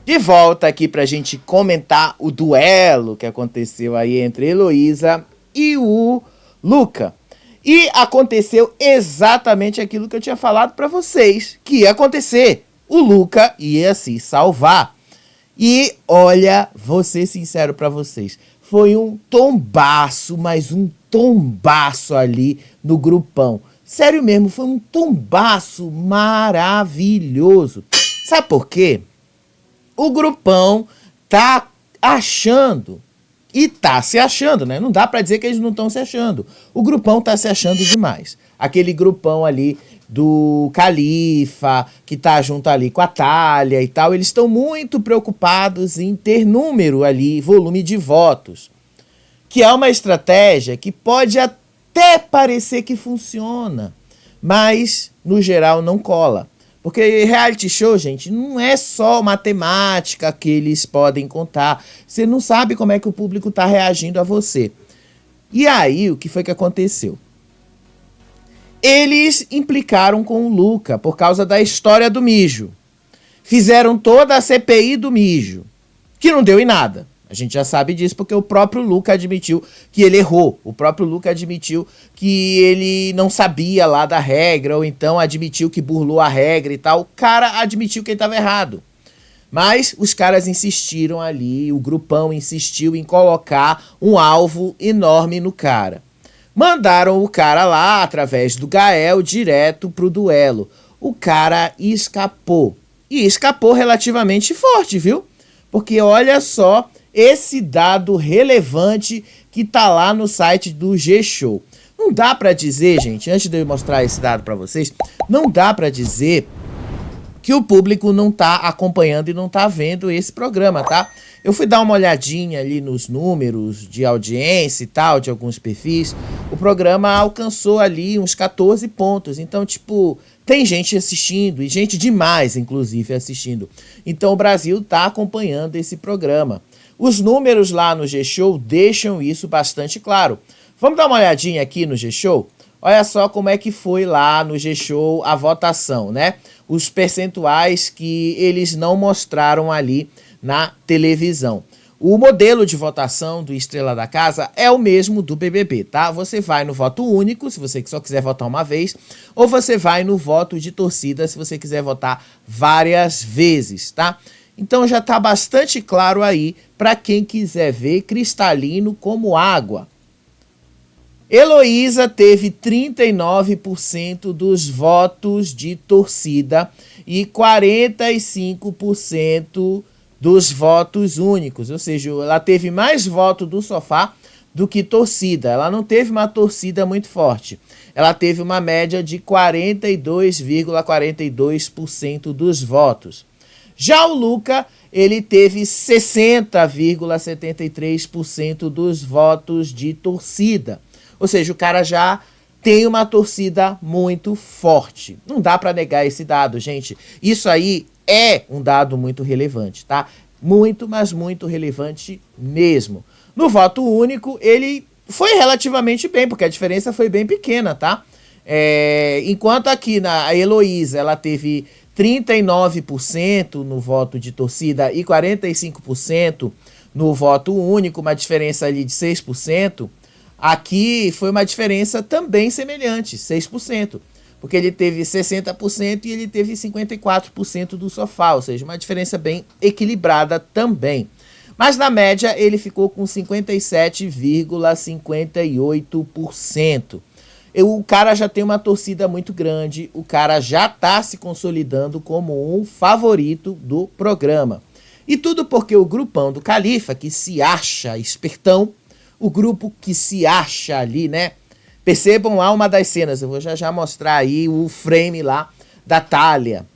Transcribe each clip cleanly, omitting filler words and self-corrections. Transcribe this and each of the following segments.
De volta aqui pra gente comentar o duelo que aconteceu aí entre Heloísa e o Luca. E aconteceu exatamente aquilo que eu tinha falado pra vocês, que ia acontecer. O Luca ia se salvar. E olha, vou ser sincero pra vocês, foi um tombaço, mas um tombaço ali no grupão. Sério mesmo, foi um tombaço maravilhoso. Sabe por quê? O grupão tá achando, e tá se achando, né? Não dá pra dizer que eles não estão se achando. O grupão tá se achando demais. Aquele grupão ali do Califa, que tá junto ali com a Thalia e tal, eles estão muito preocupados em ter número ali, volume de votos. Que é uma estratégia que pode até parecer que funciona, mas no geral não cola. Porque reality show, gente, não é só matemática que eles podem contar. Você não sabe como é que o público está reagindo a você. E aí, o que foi que aconteceu? Eles implicaram com o Luca por causa da história do mijo. Fizeram toda a CPI do mijo, que não deu em nada. A gente já sabe disso porque o próprio Luca admitiu que ele errou. O próprio Luca admitiu que ele não sabia lá da regra, ou então admitiu que burlou a regra e tal. O cara admitiu que ele estava errado. Mas os caras insistiram ali, o grupão insistiu em colocar um alvo enorme no cara. Mandaram o cara lá, através do Gael, direto pro duelo. O cara escapou. E escapou relativamente forte, viu? Porque olha só esse dado relevante que tá lá no site do G-Show. Não dá pra dizer, gente, antes de eu mostrar esse dado pra vocês, não dá pra dizer que o público não tá acompanhando e não tá vendo esse programa, tá? Eu fui dar uma olhadinha ali nos números de audiência e tal, de alguns perfis. O programa alcançou ali uns 14 pontos. Então, tipo, tem gente assistindo, e gente demais, inclusive, assistindo. Então, o Brasil tá acompanhando esse programa. Os números lá no G-Show deixam isso bastante claro. Vamos dar uma olhadinha aqui no G-Show? Olha só como é que foi lá no G-Show a votação, né? Os percentuais que eles não mostraram ali na televisão. O modelo de votação do Estrela da Casa é o mesmo do BBB, tá? Você vai no voto único, se você só quiser votar uma vez, ou você vai no voto de torcida, se você quiser votar várias vezes, tá? Então já tá bastante claro aí para quem quiser ver, cristalino como água. Heloísa teve 39% dos votos de torcida e 45% dos votos únicos, ou seja, ela teve mais voto do sofá do que torcida. Ela não teve uma torcida muito forte. Ela teve uma média de 42,42% dos votos. Já o Luca, ele teve 60,73% dos votos de torcida. Ou seja, o cara já tem uma torcida muito forte. Não dá para negar esse dado, gente. Isso aí é um dado muito relevante, tá? Muito, mas muito relevante mesmo. No voto único, ele foi relativamente bem, porque a diferença foi bem pequena, tá? Enquanto aqui a Heloísa, ela teve 39% no voto de torcida e 45% no voto único, uma diferença ali de 6%, aqui foi uma diferença também semelhante, 6%, porque ele teve 60% e ele teve 54% do sofá, ou seja, uma diferença bem equilibrada também. Mas na média ele ficou com 57,58%. O cara já tem uma torcida muito grande, o cara já está se consolidando como um favorito do programa. E tudo porque o grupão do Califa, que se acha espertão, o grupo que se acha ali, né? Percebam lá uma das cenas, eu vou já mostrar aí o frame lá da Thalia.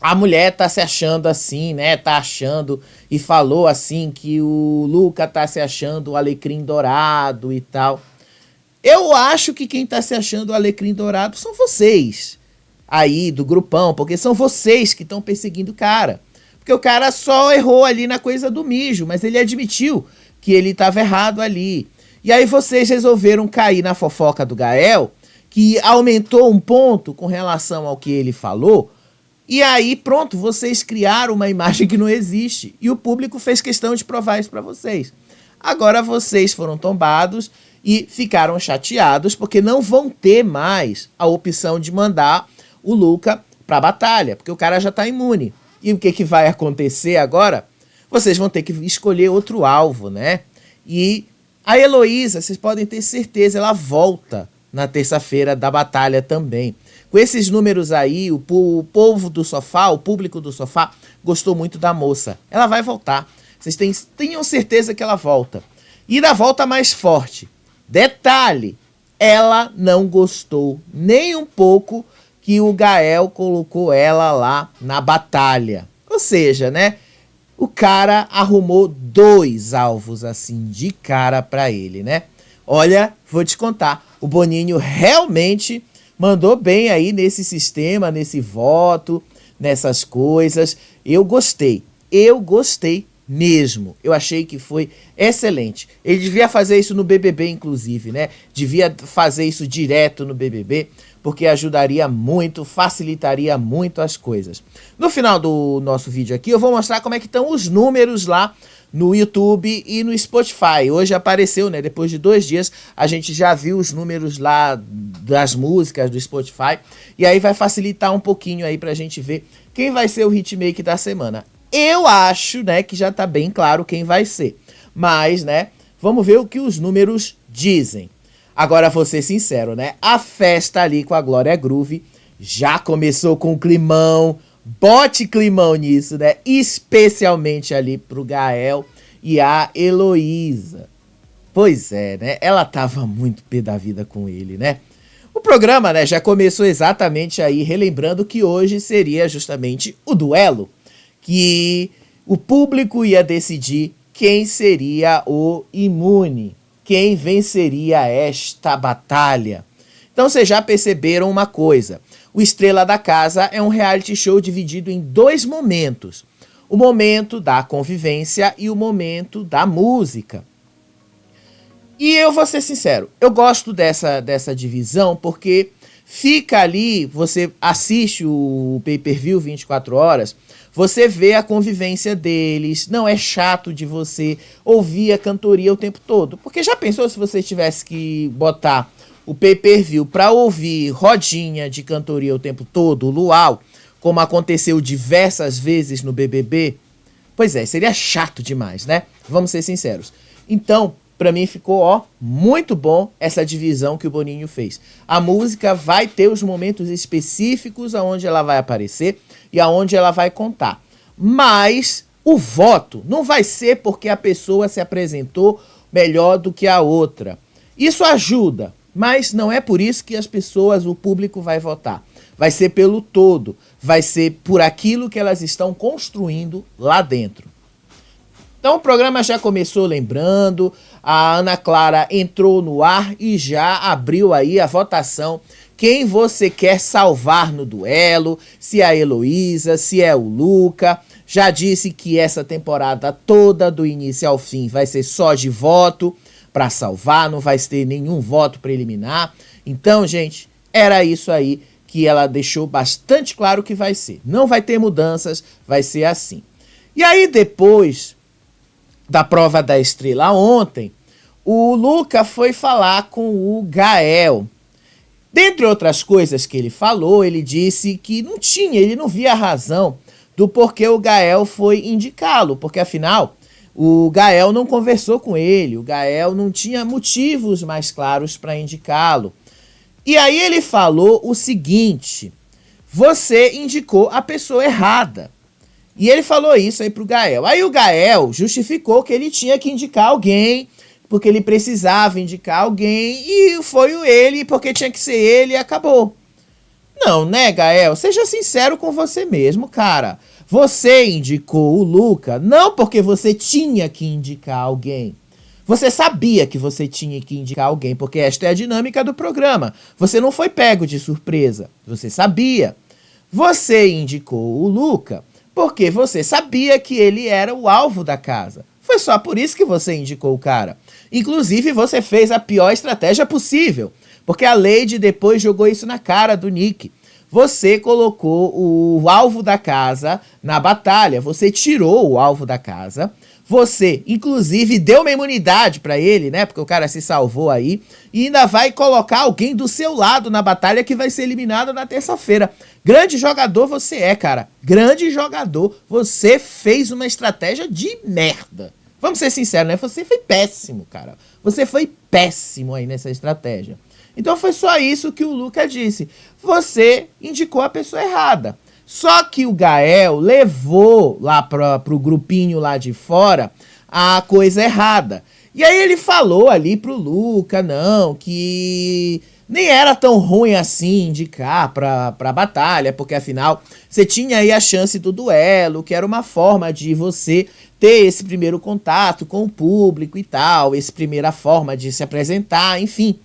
A mulher tá se achando assim, né? Tá achando e falou assim que o Luca tá se achando o alecrim dourado e tal. Eu acho que quem tá se achando o alecrim dourado são vocês aí do grupão, porque são vocês que estão perseguindo o cara. Porque o cara só errou ali na coisa do mijo, mas ele admitiu que ele estava errado ali. E aí vocês resolveram cair na fofoca do Gael, que aumentou um ponto com relação ao que ele falou, E aí, pronto, vocês criaram uma imagem que não existe. E o público fez questão de provar isso para vocês. Agora vocês foram tombados e ficaram chateados porque não vão ter mais a opção de mandar o Luca para a batalha, porque o cara já está imune. E o que vai acontecer agora? Vocês vão ter que escolher outro alvo, né? E a Heloísa, vocês podem ter certeza, ela volta na terça-feira da batalha também. Com esses números aí, o povo do sofá, o público do sofá, gostou muito da moça. Ela vai voltar. Vocês tenham certeza que ela volta. E da volta mais forte. Detalhe, ela não gostou nem um pouco que o Gael colocou ela lá na batalha. Ou seja, né? O cara arrumou 2 alvos assim de cara pra ele, né? Olha, vou te contar, o Boninho realmente mandou bem aí nesse sistema, nesse voto, nessas coisas. Eu gostei mesmo. Eu achei que foi excelente. Ele devia fazer isso no BBB, inclusive, né? Devia fazer isso direto no BBB, porque ajudaria muito, facilitaria muito as coisas. No final do nosso vídeo aqui, eu vou mostrar como é que estão os números lá no YouTube e no Spotify. Hoje apareceu, né? Depois de 2 dias, a gente já viu os números lá das músicas do Spotify. E aí vai facilitar um pouquinho aí pra gente ver quem vai ser o hitmaker da semana. Eu acho, né, que já tá bem claro quem vai ser. Mas, né, vamos ver o que os números dizem. Agora, vou ser sincero, né? A festa ali com a Glória Groove já começou com climão. Bote climão nisso, né? Especialmente ali pro Gael e a Heloísa. Pois é, né? Ela tava muito pé da vida com ele, né? O programa, né, já começou exatamente aí, relembrando que hoje seria justamente o duelo, que o público ia decidir quem seria o imune, quem venceria esta batalha. Então vocês já perceberam uma coisa. O Estrela da Casa é um reality show dividido em 2 momentos. O momento da convivência e o momento da música. E eu vou ser sincero, eu gosto dessa divisão porque fica ali, você assiste o pay-per-view 24 horas, você vê a convivência deles, não é chato de você ouvir a cantoria o tempo todo. Porque já pensou se você tivesse que botar o pay-per-view para ouvir rodinha de cantoria o tempo todo, luau, como aconteceu diversas vezes no BBB? Pois é, seria chato demais, né? Vamos ser sinceros. Então, pra mim ficou, ó, muito bom essa divisão que o Boninho fez. A música vai ter os momentos específicos aonde ela vai aparecer e aonde ela vai contar. Mas o voto não vai ser porque a pessoa se apresentou melhor do que a outra. Isso ajuda, mas não é por isso que as pessoas, o público vai votar. Vai ser pelo todo, vai ser por aquilo que elas estão construindo lá dentro. Então o programa já começou lembrando, a Ana Clara entrou no ar e já abriu aí a votação. Quem você quer salvar no duelo, se é a Heloísa, se é o Luca. Já disse que essa temporada toda, do início ao fim, vai ser só de voto para salvar, não vai ter nenhum voto para eliminar. Então, gente, era isso aí que ela deixou bastante claro que vai ser. Não vai ter mudanças, vai ser assim. E aí depois da prova da estrela ontem, o Luca foi falar com o Gael. Dentre outras coisas que ele falou, ele disse que ele não via razão do porquê o Gael foi indicá-lo, porque afinal o Gael não conversou com ele, o Gael não tinha motivos mais claros para indicá-lo. E aí ele falou o seguinte: você indicou a pessoa errada. E ele falou isso aí pro Gael. Aí o Gael justificou que ele tinha que indicar alguém, porque ele precisava indicar alguém, e foi ele, porque tinha que ser ele, e acabou. Não, né, Gael? Seja sincero com você mesmo, cara. Você indicou o Luca não porque você tinha que indicar alguém. Você sabia que você tinha que indicar alguém, porque esta é a dinâmica do programa. Você não foi pego de surpresa. Você sabia. Você indicou o Luca porque você sabia que ele era o alvo da casa. Foi só por isso que você indicou o cara. Inclusive, você fez a pior estratégia possível, porque a Lady depois jogou isso na cara do Nick. você colocou o alvo da casa na batalha, você tirou o alvo da casa, você, inclusive, deu uma imunidade pra ele, né? Porque o cara se salvou aí. E ainda vai colocar alguém do seu lado na batalha que vai ser eliminado na terça-feira. Grande jogador você é, cara. Grande jogador. Você fez uma estratégia de merda. Vamos ser sinceros, né? Você foi péssimo, cara. Você foi péssimo aí nessa estratégia. Então foi só isso que o Luca disse. Você indicou a pessoa errada. Só que o Gael levou lá pro grupinho lá de fora a coisa errada. E aí ele falou ali pro Luca, não, que nem era tão ruim assim indicar pra batalha, porque afinal você tinha aí a chance do duelo, que era uma forma de você ter esse primeiro contato com o público e tal, essa primeira forma de se apresentar, enfim.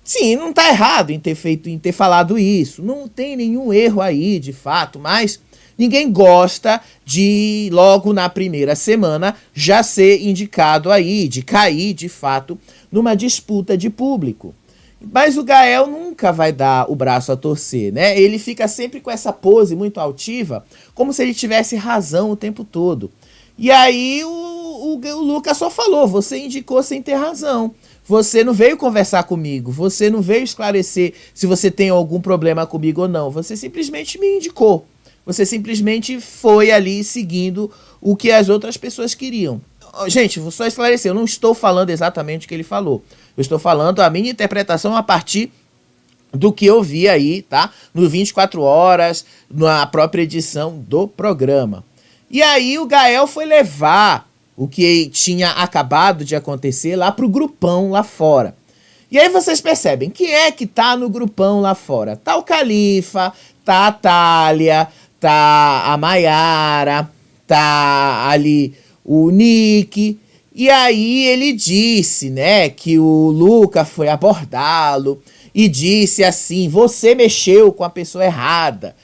Sim, não tá errado em ter falado isso, não tem nenhum erro aí, de fato, mas ninguém gosta de, logo na primeira semana, já ser indicado aí, de cair, de fato, numa disputa de público. Mas o Gael nunca vai dar o braço a torcer, né? Ele fica sempre com essa pose muito altiva, como se ele tivesse razão o tempo todo. E aí o Lucas só falou, você indicou sem ter razão. Você não veio conversar comigo, você não veio esclarecer se você tem algum problema comigo ou não. Você simplesmente me indicou. Você simplesmente foi ali seguindo o que as outras pessoas queriam. Gente, vou só esclarecer, eu não estou falando exatamente o que ele falou. Eu estou falando a minha interpretação a partir do que eu vi aí, tá? No 24 Horas, na própria edição do programa. E aí o Gael foi levar o que tinha acabado de acontecer lá pro grupão lá fora. E aí vocês percebem, quem é que tá no grupão lá fora? Tá o Califa, tá a Thalia, tá a Mayara, tá ali o Nick. E aí ele disse, né, que o Luca foi abordá-lo e disse assim, você mexeu com a pessoa errada.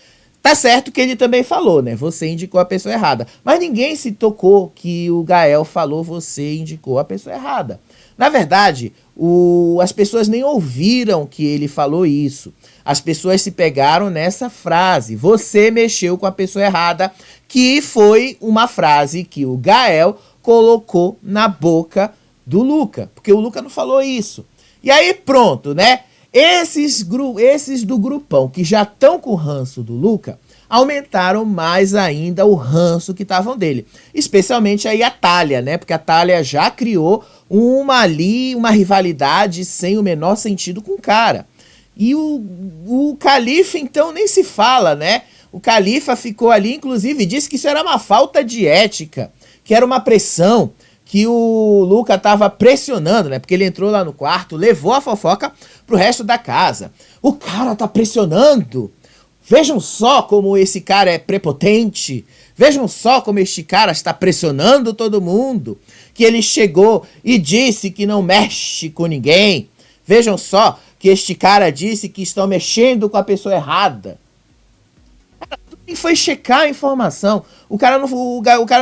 Tá certo que ele também falou, né? Você indicou a pessoa errada. Mas ninguém se tocou que o Gael falou você indicou a pessoa errada. Na verdade, as pessoas nem ouviram que ele falou isso. As pessoas se pegaram nessa frase. Você mexeu com a pessoa errada, que foi uma frase que o Gael colocou na boca do Luca. Porque o Luca não falou isso. E aí pronto, né? Esses do grupão que já estão com o ranço do Luca aumentaram mais ainda o ranço que estavam dele. Especialmente aí a Thalia, né? Porque a Thalia já criou uma rivalidade sem o menor sentido com o cara. E o Califa, então, nem se fala, né? O Califa ficou ali, inclusive, disse que isso era uma falta de ética, que era uma pressão, que o Luca tava pressionando, né? Porque ele entrou lá no quarto, levou a fofoca pro resto da casa. O cara tá pressionando. Vejam só como esse cara é prepotente. Vejam só como este cara está pressionando todo mundo. Que ele chegou e disse que não mexe com ninguém. Vejam só que este cara disse que estão mexendo com a pessoa errada. E foi checar a informação. O cara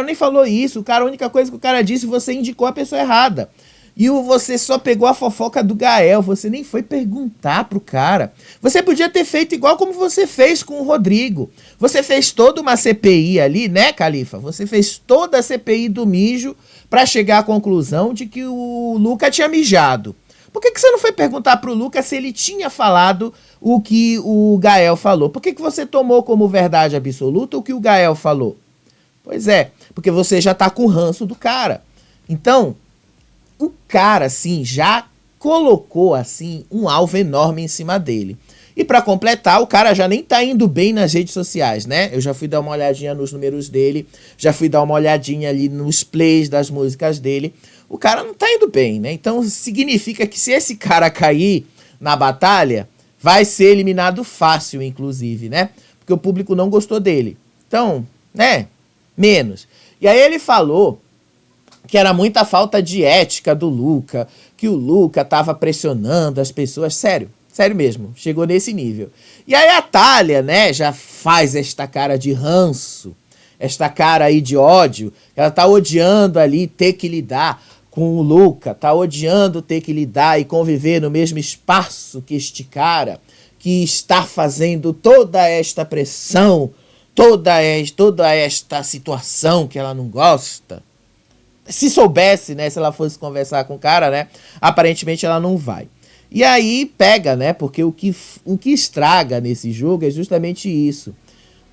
nem falou isso. A única coisa que o cara disse, você indicou a pessoa errada. E você só pegou a fofoca do Gael. Você nem foi perguntar pro cara. Você podia ter feito igual como você fez com o Rodrigo. Você fez toda uma CPI ali, né, Califa? Você fez toda a CPI do mijo pra chegar à conclusão de que o Luca tinha mijado. Por que você não foi perguntar pro Lucas se ele tinha falado o que o Gael falou? Por que você tomou como verdade absoluta o que o Gael falou? Pois é, porque você já tá com o ranço do cara. Então, o cara, assim, já colocou, assim, um alvo enorme em cima dele. E pra completar, o cara já nem tá indo bem nas redes sociais, né? Eu já fui dar uma olhadinha nos números dele, já fui dar uma olhadinha ali nos plays das músicas dele. O cara não tá indo bem, né? Então significa que se esse cara cair na batalha, vai ser eliminado fácil, inclusive, né? Porque o público não gostou dele. Então, né? Menos. E aí ele falou que era muita falta de ética do Luca, que o Luca tava pressionando as pessoas. Sério mesmo, chegou nesse nível. E aí a Thalia, né, já faz esta cara de ranço, esta cara aí de ódio. Ela tá odiando ali ter que lidar com o Luca, tá odiando ter que lidar e conviver no mesmo espaço que este cara, que está fazendo toda esta pressão, toda esta situação que ela não gosta. Se soubesse, né, se ela fosse conversar com o cara, né, aparentemente ela não vai. E aí pega, né, porque o que estraga nesse jogo é justamente isso.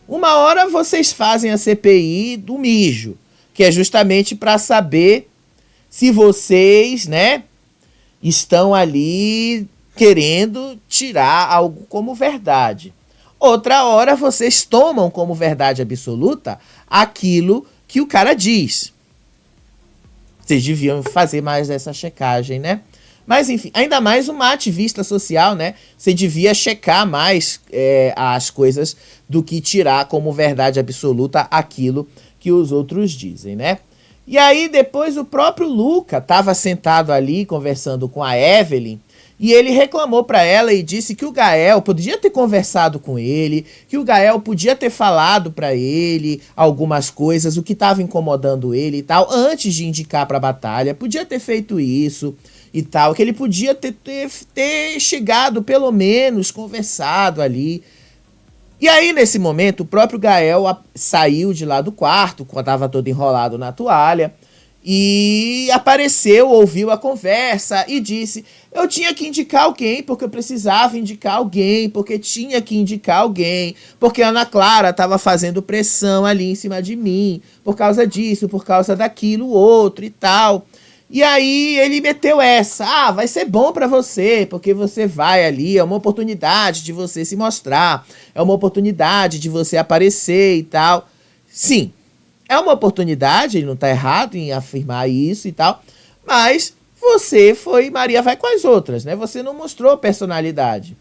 Uma hora vocês fazem a CPI do mijo, que é justamente para saber se vocês, né, estão ali querendo tirar algo como verdade. Outra hora vocês tomam como verdade absoluta aquilo que o cara diz. Vocês deviam fazer mais essa checagem, né? Mas, enfim, ainda mais uma ativista social, né? Você devia checar mais as coisas do que tirar como verdade absoluta aquilo que os outros dizem, né? E aí, depois, o próprio Luca estava sentado ali, conversando com a Evelyn, e ele reclamou para ela e disse que o Gael podia ter conversado com ele, que o Gael podia ter falado para ele algumas coisas, o que estava incomodando ele e tal, antes de indicar para a batalha, podia ter feito isso e tal, que ele podia ter chegado, pelo menos, conversado ali. E aí, nesse momento, o próprio Gael saiu de lá do quarto, quando estava todo enrolado na toalha, e apareceu, ouviu a conversa e disse: eu tinha que indicar alguém, porque eu precisava indicar alguém, porque tinha que indicar alguém, porque a Ana Clara estava fazendo pressão ali em cima de mim, por causa disso, por causa daquilo, outro e tal. E aí ele meteu essa: vai ser bom pra você, porque você vai ali, é uma oportunidade de você se mostrar, é uma oportunidade de você aparecer e tal. Sim, é uma oportunidade, ele não tá errado em afirmar isso e tal, mas você foi Maria vai com as outras, né? Você não mostrou personalidade.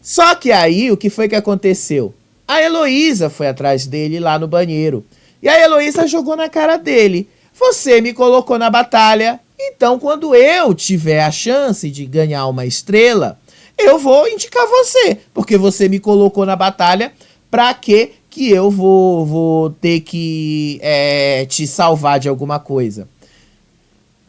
Só que aí, o que foi que aconteceu? A Heloísa foi atrás dele lá no banheiro, e a Heloísa jogou na cara dele: você me colocou na batalha, então quando eu tiver a chance de ganhar uma estrela, eu vou indicar você, porque você me colocou na batalha, pra que eu vou ter que te salvar de alguma coisa?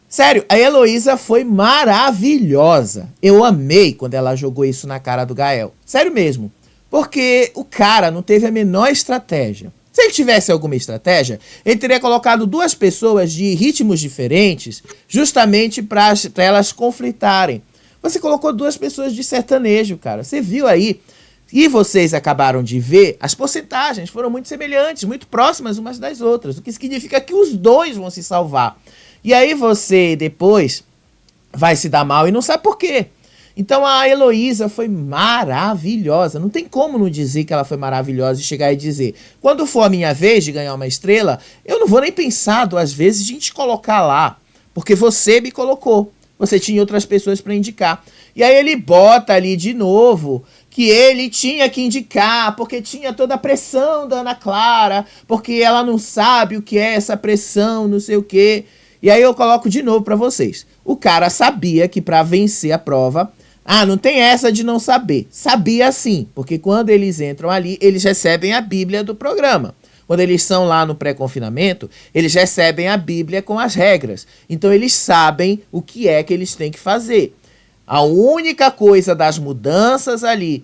Sério, a Heloísa foi maravilhosa. Eu amei quando ela jogou isso na cara do Gael. Sério mesmo, porque o cara não teve a menor estratégia. Se ele tivesse alguma estratégia, ele teria colocado duas pessoas de ritmos diferentes, justamente para elas conflitarem. Você colocou duas pessoas de sertanejo, cara. Você viu aí, e vocês acabaram de ver, as porcentagens foram muito semelhantes, muito próximas umas das outras, o que significa que os dois vão se salvar. E aí você depois vai se dar mal e não sabe por quê. Então a Heloísa foi maravilhosa. Não tem como não dizer que ela foi maravilhosa e chegar e dizer: quando for a minha vez de ganhar uma estrela, eu não vou nem pensar duas vezes de te colocar lá, porque você me colocou. Você tinha outras pessoas para indicar. E aí ele bota ali de novo que ele tinha que indicar, porque tinha toda a pressão da Ana Clara, porque ela não sabe o que é essa pressão, não sei o quê. E aí eu coloco de novo para vocês. O cara sabia que para vencer a prova, não tem essa de não saber. Sabia sim, porque quando eles entram ali, eles recebem a Bíblia do programa. Quando eles são lá no pré-confinamento, eles recebem a Bíblia com as regras. Então eles sabem o que é que eles têm que fazer. A única coisa das mudanças ali,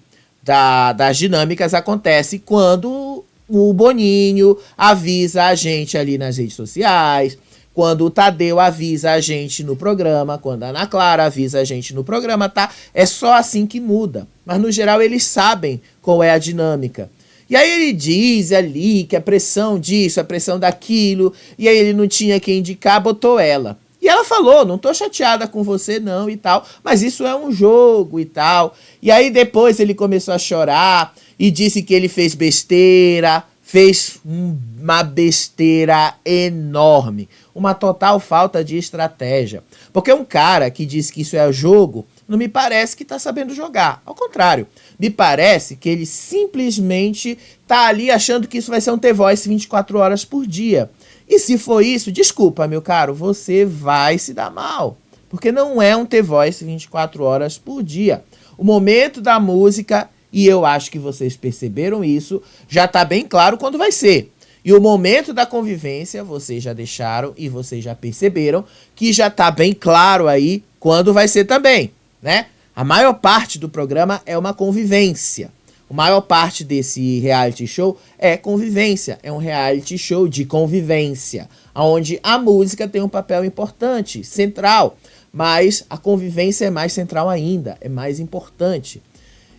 das dinâmicas, acontece quando o Boninho avisa a gente ali nas redes sociais, quando o Tadeu avisa a gente no programa, quando a Ana Clara avisa a gente no programa, tá? É só assim que muda. Mas, no geral, eles sabem qual é a dinâmica. E aí ele diz ali que a pressão disso, a pressão daquilo, e aí ele não tinha quem indicar, botou ela. E ela falou: não tô chateada com você não e tal, mas isso é um jogo e tal. E aí depois ele começou a chorar e disse que ele fez besteira, fez uma besteira enorme, uma total falta de estratégia. Porque um cara que diz que isso é jogo, não me parece que tá sabendo jogar. Ao contrário, me parece que ele simplesmente tá ali achando que isso vai ser um The Voice 24 horas por dia. E se for isso, desculpa, meu caro, você vai se dar mal. Porque não é um The Voice 24 horas por dia. O momento da música, e eu acho que vocês perceberam isso, já tá bem claro quando vai ser. E o momento da convivência, vocês já deixaram e vocês já perceberam que já tá bem claro aí quando vai ser também, né? A maior parte do programa é uma convivência. A maior parte desse reality show é convivência. É um reality show de convivência, onde a música tem um papel importante, central. Mas a convivência é mais central ainda, é mais importante.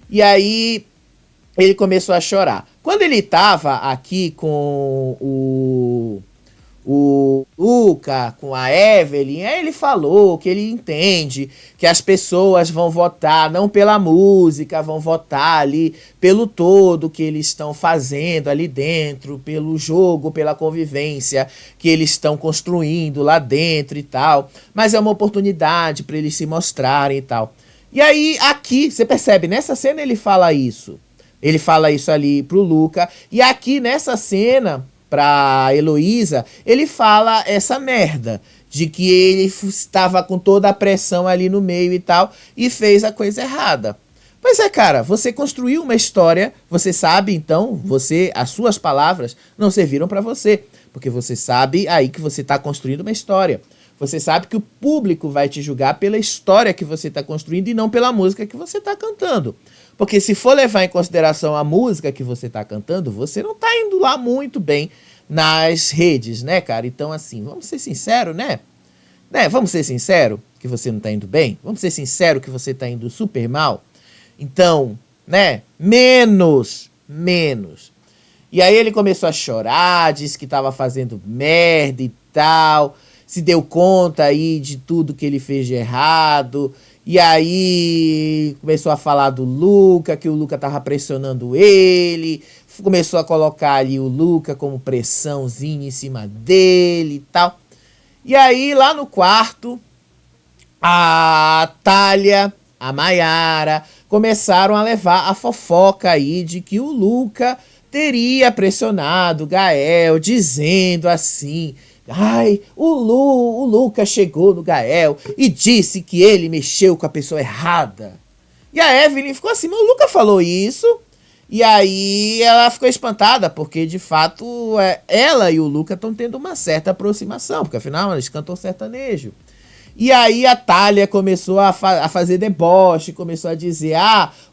E aí ele começou a chorar. Quando ele estava aqui com o Luca, com a Evelyn, aí ele falou que ele entende que as pessoas vão votar não pela música, vão votar ali pelo todo que eles estão fazendo ali dentro, pelo jogo, pela convivência que eles estão construindo lá dentro e tal. Mas é uma oportunidade para eles se mostrarem e tal. E aí aqui, você percebe, nessa cena ele fala isso. Ele fala isso ali pro Luca. E aqui nessa cena, pra Heloísa, ele fala essa merda de que ele estava com toda a pressão ali no meio e tal, e fez a coisa errada. Pois é, cara, você construiu uma história, você sabe, então, as suas palavras não serviram pra você, porque você sabe aí que você tá construindo uma história. Você sabe que o público vai te julgar pela história que você tá construindo e não pela música que você tá cantando. Porque se for levar em consideração a música que você tá cantando, você não tá indo lá muito bem nas redes, né, cara? Então, assim, vamos ser sinceros, né? Vamos ser sinceros que você não tá indo bem? Vamos ser sinceros que você tá indo super mal? Então, né, menos. E aí ele começou a chorar, disse que tava fazendo merda e tal, se deu conta aí de tudo que ele fez de errado. E aí começou a falar do Luca, que o Luca tava pressionando ele, começou a colocar ali o Luca como pressãozinha em cima dele e tal. E aí lá no quarto, a Thalia, a Mayara, começaram a levar a fofoca aí de que o Luca teria pressionado o Gael, dizendo assim: ai, o Luca chegou no Gael e disse que ele mexeu com a pessoa errada. E a Evelyn ficou assim, mas o Luca falou isso? E aí ela ficou espantada, porque de fato ela e o Luca estão tendo uma certa aproximação, porque afinal eles cantam sertanejo. E aí a Thalia começou a fazer deboche, começou a dizer,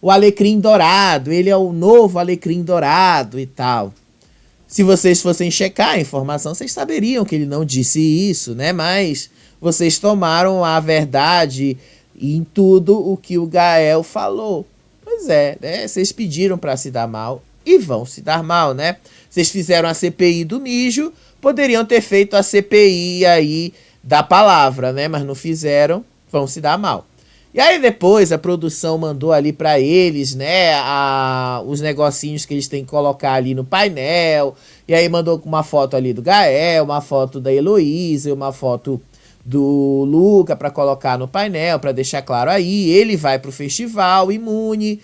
o Alecrim Dourado, ele é o novo Alecrim Dourado e tal. Se vocês fossem checar a informação, vocês saberiam que ele não disse isso, né? Mas vocês tomaram a verdade em tudo o que o Gael falou. Pois é, né? Vocês pediram para se dar mal e vão se dar mal, né? Vocês fizeram a CPI do mijo, poderiam ter feito a CPI aí da palavra, né? Mas não fizeram, vão se dar mal. E aí depois a produção mandou ali pra eles, né, os negocinhos que eles têm que colocar ali no painel. E aí mandou uma foto ali do Gael, uma foto da Heloísa, uma foto do Luca pra colocar no painel, pra deixar claro aí. Ele vai pro festival imune,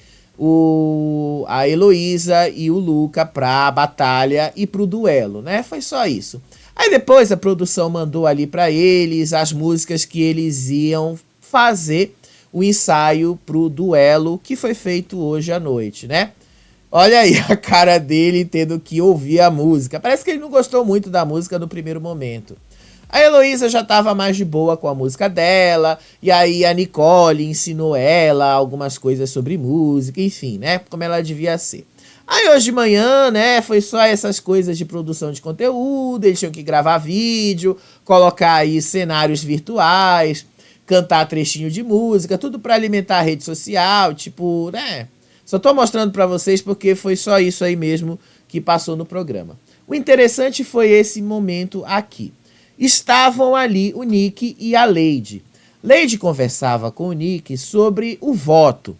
a Heloísa e o Luca pra batalha e pro duelo, né? Foi só isso. Aí depois a produção mandou ali pra eles as músicas que eles iam fazer o ensaio pro duelo que foi feito hoje à noite, né? Olha aí a cara dele tendo que ouvir a música. Parece que ele não gostou muito da música no primeiro momento. A Heloísa já estava mais de boa com a música dela, e aí a Nicole ensinou ela algumas coisas sobre música, enfim, né? Como ela devia ser. Aí hoje de manhã, né, foi só essas coisas de produção de conteúdo, eles tinham que gravar vídeo, colocar aí cenários virtuais, cantar trechinho de música, tudo para alimentar a rede social, tipo, né? Só tô mostrando para vocês porque foi só isso aí mesmo que passou no programa. O interessante foi esse momento aqui. Estavam ali o Nick e a Lady. Lady conversava com o Nick sobre o voto.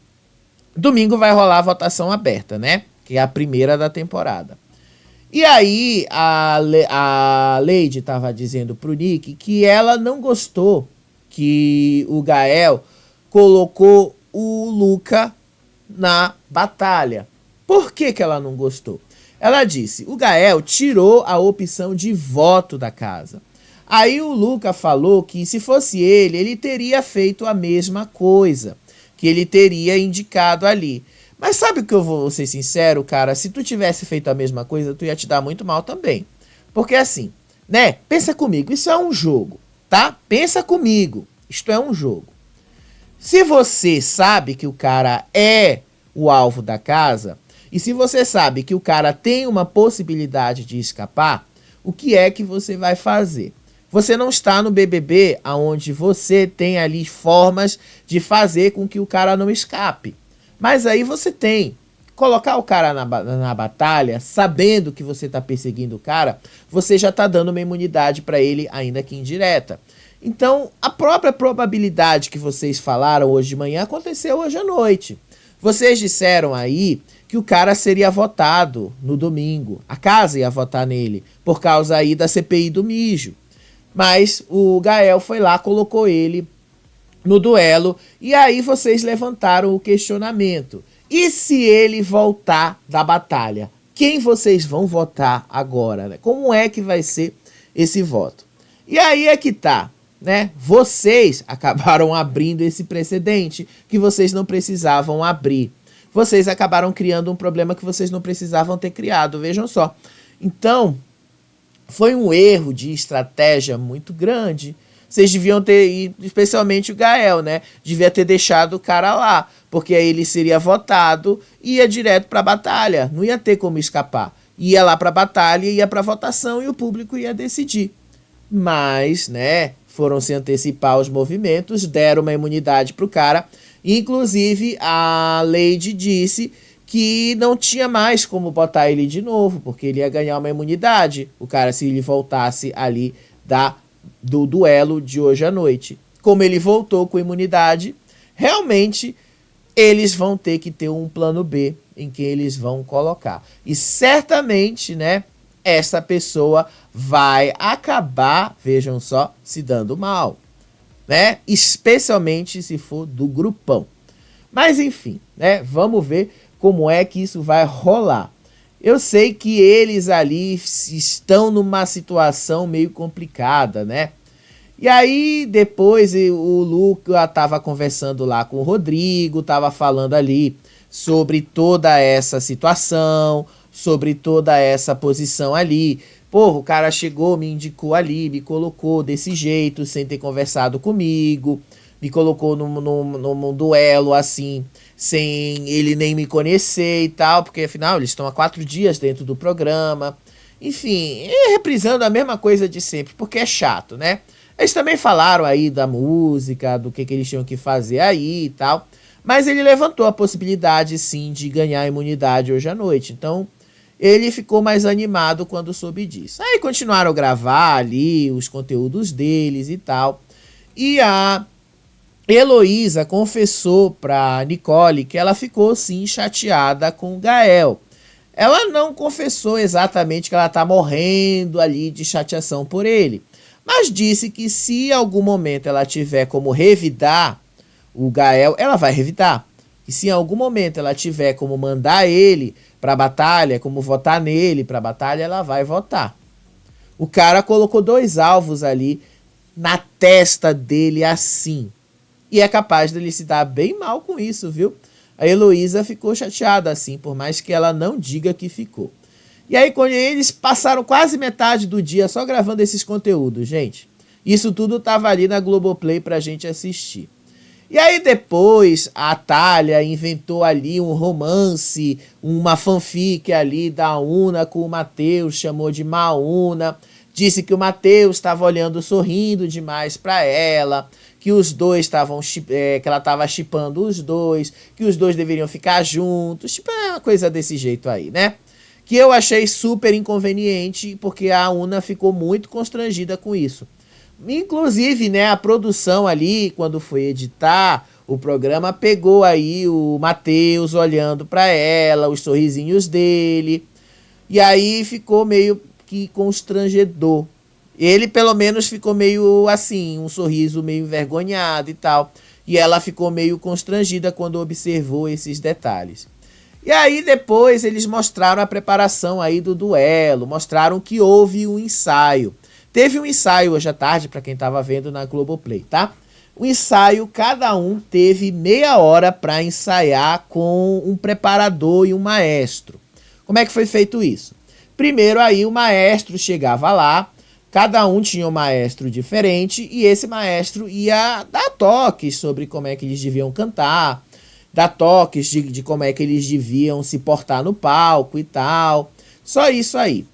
Domingo vai rolar a votação aberta, né? Que é a primeira da temporada. E aí a Lady estava dizendo pro Nick que ela não gostou que o Gael colocou o Luca na batalha. Por que que ela não gostou? Ela disse, o Gael tirou a opção de voto da casa. Aí o Luca falou que se fosse ele teria feito a mesma coisa, que ele teria indicado ali. Mas sabe o que eu vou ser sincero, cara? Se tu tivesse feito a mesma coisa, tu ia te dar muito mal também. Porque assim, né? Pensa comigo, isso é um jogo. Tá? Pensa comigo. Isto é um jogo. Se você sabe que o cara é o alvo da casa, e se você sabe que o cara tem uma possibilidade de escapar, o que é que você vai fazer? Você não está no BBB onde você tem ali formas de fazer com que o cara não escape. Mas aí você tem. Colocar o cara na batalha, sabendo que você está perseguindo o cara, você já está dando uma imunidade para ele, ainda que indireta. Então, a própria probabilidade que vocês falaram hoje de manhã aconteceu hoje à noite. Vocês disseram aí que o cara seria votado no domingo. A casa ia votar nele, por causa aí da CPI do mijo. Mas o Gael foi lá, colocou ele no duelo, e aí vocês levantaram o questionamento. E se ele voltar da batalha? Quem vocês vão votar agora, né? Como é que vai ser esse voto? E aí é que tá, né? Vocês acabaram abrindo esse precedente que vocês não precisavam abrir. Vocês acabaram criando um problema que vocês não precisavam ter criado, vejam só. Então, foi um erro de estratégia muito grande. Vocês deviam ter, especialmente o Gael, né? Devia ter deixado o cara lá, porque aí ele seria votado e ia direto pra batalha. Não ia ter como escapar. Ia lá pra batalha, ia pra votação e o público ia decidir. Mas, né, foram se antecipar os movimentos, deram uma imunidade pro cara. Inclusive, a Lady disse que não tinha mais como botar ele de novo, porque ele ia ganhar uma imunidade. O cara, se ele voltasse ali do duelo de hoje à noite. Como ele voltou com imunidade, realmente eles vão ter que ter um plano B em que eles vão colocar. E certamente, né, essa pessoa vai acabar, vejam só, se dando mal, né? Especialmente se for do grupão. Mas enfim, né, vamos ver como é que isso vai rolar. Eu sei que eles ali estão numa situação meio complicada, né? E aí depois o Luca estava conversando lá com o Rodrigo, estava falando ali sobre toda essa situação, sobre toda essa posição ali. Pô, o cara chegou, me indicou ali, me colocou desse jeito, sem ter conversado comigo, me colocou num duelo assim, sem ele nem me conhecer e tal, porque afinal eles estão há 4 dias dentro do programa. Enfim, reprisando a mesma coisa de sempre, porque é chato, né? Eles também falaram aí da música, do que eles tinham que fazer aí e tal, mas ele levantou a possibilidade sim de ganhar imunidade hoje à noite, então ele ficou mais animado quando soube disso. Aí continuaram a gravar ali os conteúdos deles e tal, e a Heloísa confessou pra Nicole que ela ficou sim chateada com o Gael. Ela não confessou exatamente que ela tá morrendo ali de chateação por ele, mas disse que se em algum momento ela tiver como revidar o Gael, ela vai revidar. E se em algum momento ela tiver como mandar ele pra batalha, como votar nele pra batalha, ela vai votar. O cara colocou 2 alvos ali na testa dele assim. E é capaz dele se dar bem mal com isso, viu? A Heloísa ficou chateada assim, por mais que ela não diga que ficou. E aí, quando eles passaram quase metade do dia só gravando esses conteúdos, gente. Isso tudo tava ali na Globoplay pra gente assistir. E aí depois a Thalia inventou ali um romance, uma fanfic ali da Una com o Matheus, chamou de Mauna. Disse que o Matheus estava olhando sorrindo demais pra ela, que os dois estavam, que ela estava shippando os dois, que os dois deveriam ficar juntos, tipo, é uma coisa desse jeito aí, né? Que eu achei super inconveniente, porque a Una ficou muito constrangida com isso. Inclusive, né, a produção ali, quando foi editar o programa, pegou aí o Matheus olhando pra ela, os sorrisinhos dele, e aí ficou meio que constrangedor. Ele, pelo menos, ficou meio assim, um sorriso meio envergonhado e tal. E ela ficou meio constrangida quando observou esses detalhes. E aí, depois, eles mostraram a preparação aí do duelo. Mostraram que houve um ensaio. Teve um ensaio hoje à tarde, para quem estava vendo na Globoplay, tá? O ensaio, cada um teve meia hora para ensaiar com um preparador e um maestro. Como é que foi feito isso? Primeiro, aí, o maestro chegava lá, Cada um tinha um maestro diferente e esse maestro ia dar toques sobre como é que eles deviam cantar, dar toques de como é que eles deviam se portar no palco e tal. Só isso aí.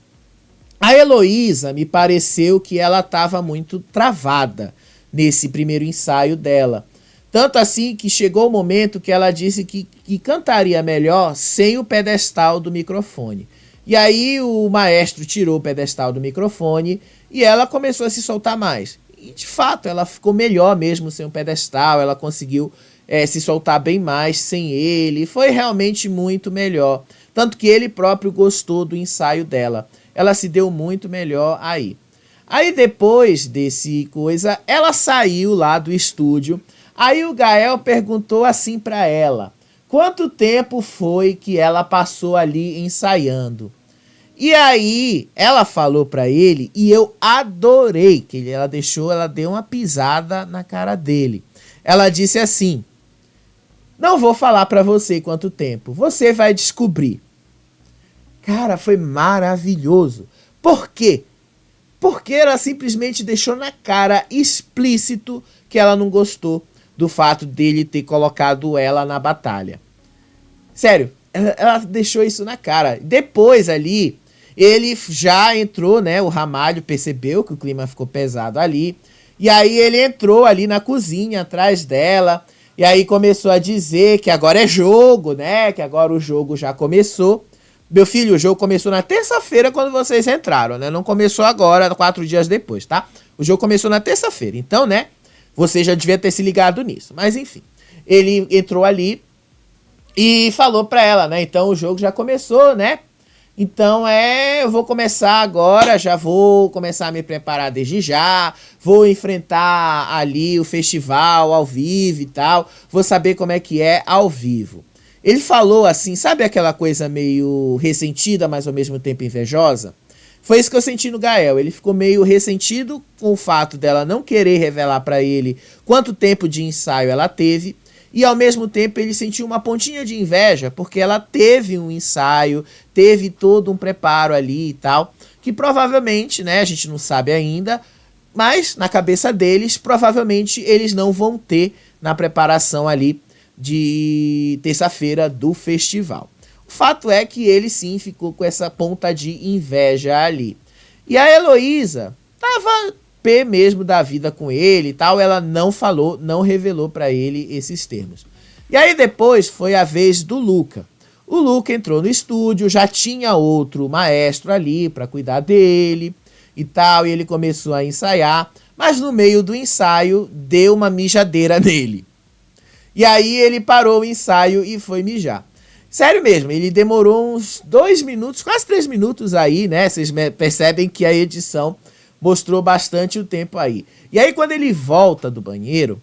A Heloísa me pareceu que ela estava muito travada nesse primeiro ensaio dela. Tanto assim que chegou o momento que ela disse que cantaria melhor sem o pedestal do microfone. E aí o maestro tirou o pedestal do microfone e ela começou a se soltar mais. E de fato ela ficou melhor mesmo sem o pedestal, ela conseguiu se soltar bem mais sem ele. Foi realmente muito melhor. Tanto que ele próprio gostou do ensaio dela. Ela se deu muito melhor aí. Aí depois desse coisa, ela saiu lá do estúdio. Aí o Gael perguntou assim pra ela: quanto tempo foi que ela passou ali ensaiando? E aí ela falou pra ele, e eu adorei, que ela deu uma pisada na cara dele. Ela disse assim: não vou falar pra você quanto tempo, você vai descobrir. Cara, foi maravilhoso. Por quê? Porque ela simplesmente deixou na cara explícito que ela não gostou do fato dele ter colocado ela na batalha. Sério, ela deixou isso na cara. Depois ali, ele já entrou, né? O Ramalho percebeu que o clima ficou pesado ali. E aí ele entrou ali na cozinha atrás dela. E aí começou a dizer que agora é jogo, né? Que agora o jogo já começou. Meu filho, o jogo começou na terça-feira quando vocês entraram, né? Não começou agora, 4 dias depois, tá? O jogo começou na terça-feira. Então, né? Você já devia ter se ligado nisso. Mas, enfim. Ele entrou ali e falou pra ela, né? Então, o jogo já começou, né? Então, eu vou começar agora, já vou começar a me preparar desde já. Vou enfrentar ali o festival ao vivo e tal. Vou saber como é que é ao vivo. Ele falou assim, sabe aquela coisa meio ressentida, mas ao mesmo tempo invejosa? Foi isso que eu senti no Gael. Ele ficou meio ressentido com o fato dela não querer revelar pra ele quanto tempo de ensaio ela teve. E ao mesmo tempo ele sentiu uma pontinha de inveja, porque ela teve um ensaio, teve todo um preparo ali e tal, que provavelmente, né, a gente não sabe ainda, mas na cabeça deles, provavelmente eles não vão ter na preparação ali de terça-feira do festival. O fato é que ele sim ficou com essa ponta de inveja ali. E a Heloísa tava pé mesmo da vida com ele e tal, ela não falou, não revelou pra ele esses termos. E aí depois foi a vez do Luca. O Luca entrou no estúdio, já tinha outro maestro ali pra cuidar dele e tal, e ele começou a ensaiar, mas no meio do ensaio deu uma mijadeira nele. E aí ele parou o ensaio e foi mijar. Sério mesmo, ele demorou uns 2 minutos, quase 3 minutos aí, né? Vocês percebem que a edição mostrou bastante o tempo aí. E aí quando ele volta do banheiro,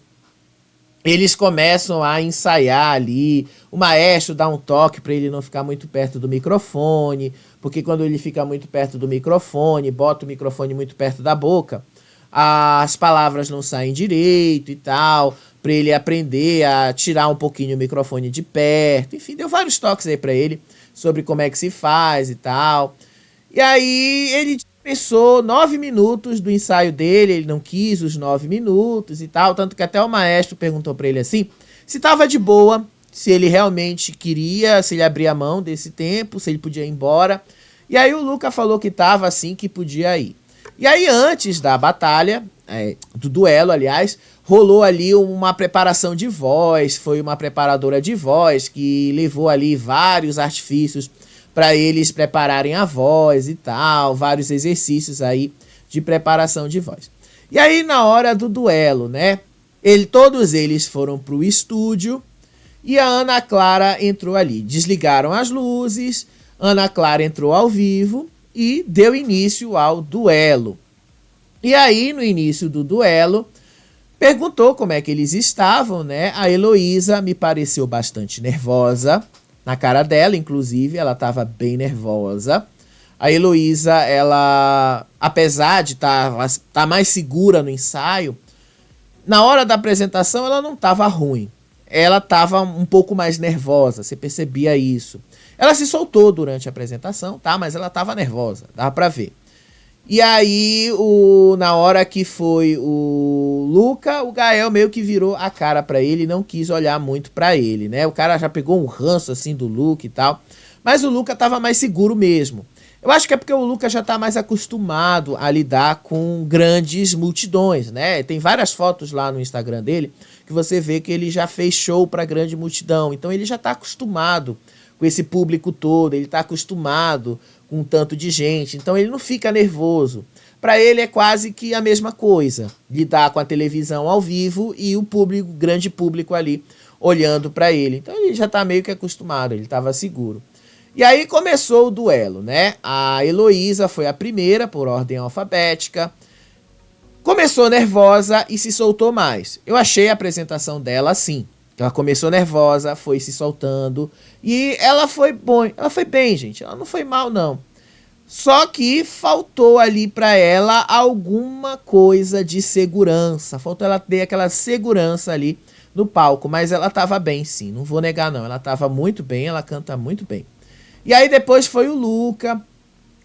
eles começam a ensaiar ali. O maestro dá um toque para ele não ficar muito perto do microfone, porque quando ele fica muito perto do microfone, bota o microfone muito perto da boca, as palavras não saem direito e tal, para ele aprender a tirar um pouquinho o microfone de perto. Enfim, deu vários toques aí para ele sobre como é que se faz e tal. E aí ele pensou 9 minutos do ensaio dele, ele não quis os 9 minutos e tal, tanto que até o maestro perguntou para ele assim, se tava de boa, se ele realmente queria, se ele abria mão desse tempo, se ele podia ir embora. E aí o Luca falou que tava assim, que podia ir. E aí antes da batalha, do duelo, aliás, rolou ali uma preparação de voz, foi uma preparadora de voz que levou ali vários artifícios para eles prepararem a voz e tal, vários exercícios aí de preparação de voz. E aí na hora do duelo, né, todos eles foram pro estúdio e a Ana Clara entrou ali. Desligaram as luzes, Ana Clara entrou ao vivo e deu início ao duelo. E aí no início do duelo, perguntou como é que eles estavam, né? A Heloísa me pareceu bastante nervosa. Na cara dela, inclusive, ela estava bem nervosa. A Heloísa, ela, apesar de tá mais segura no ensaio, na hora da apresentação ela não estava ruim. Ela estava um pouco mais nervosa, você percebia isso. Ela se soltou durante a apresentação, tá? Mas ela estava nervosa, dava para ver. E aí, na hora que foi o Luca, o Gael meio que virou a cara pra ele e não quis olhar muito pra ele, né? O cara já pegou um ranço assim do Luca e tal. Mas o Luca tava mais seguro mesmo. Eu acho que é porque o Luca já tá mais acostumado a lidar com grandes multidões, né? Tem várias fotos lá no Instagram dele que você vê que ele já fez show pra grande multidão. Então ele já tá acostumado com esse público todo, ele tá acostumado com um tanto de gente, então ele não fica nervoso. Para ele é quase que a mesma coisa, lidar com a televisão ao vivo e o público, grande público ali olhando para ele. Então ele já tá meio que acostumado, ele estava seguro. E aí começou o duelo, né? A Heloísa foi a primeira por ordem alfabética. Começou nervosa e se soltou mais. Eu achei a apresentação dela assim. Ela começou nervosa, foi se soltando e ela foi bem, gente. Ela não foi mal, não. Só que faltou ali pra ela alguma coisa de segurança. Faltou ela ter aquela segurança ali no palco, mas ela tava bem, sim. Não vou negar, não. Ela tava muito bem, ela canta muito bem. E aí depois foi o Luca.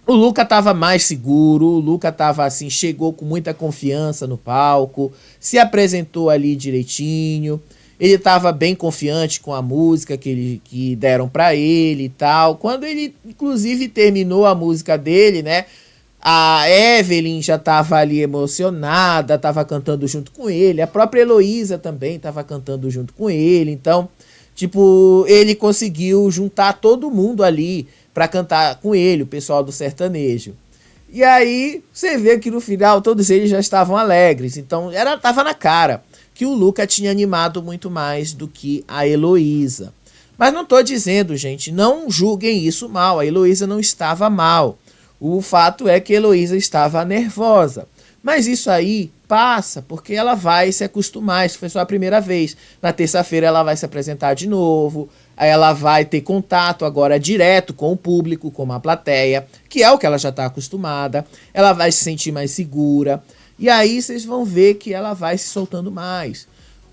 O Luca tava mais seguro, o Luca tava assim, chegou com muita confiança no palco, se apresentou ali direitinho. Ele estava bem confiante com a música que deram para ele e tal. Quando ele, inclusive, terminou a música dele, né? A Evelyn já estava ali emocionada, estava cantando junto com ele. A própria Heloísa também estava cantando junto com ele. Então, tipo, ele conseguiu juntar todo mundo ali para cantar com ele, o pessoal do sertanejo. E aí, você vê que no final todos eles já estavam alegres. Então, tava na cara que o Luca tinha animado muito mais do que a Heloísa. Mas não estou dizendo, gente, não julguem isso mal. A Heloísa não estava mal. O fato é que a Heloísa estava nervosa. Mas isso aí passa, porque ela vai se acostumar. Isso foi só a primeira vez. Na terça-feira ela vai se apresentar de novo. Aí ela vai ter contato agora direto com o público, com a plateia, que é o que ela já está acostumada. Ela vai se sentir mais segura. E aí vocês vão ver que ela vai se soltando mais.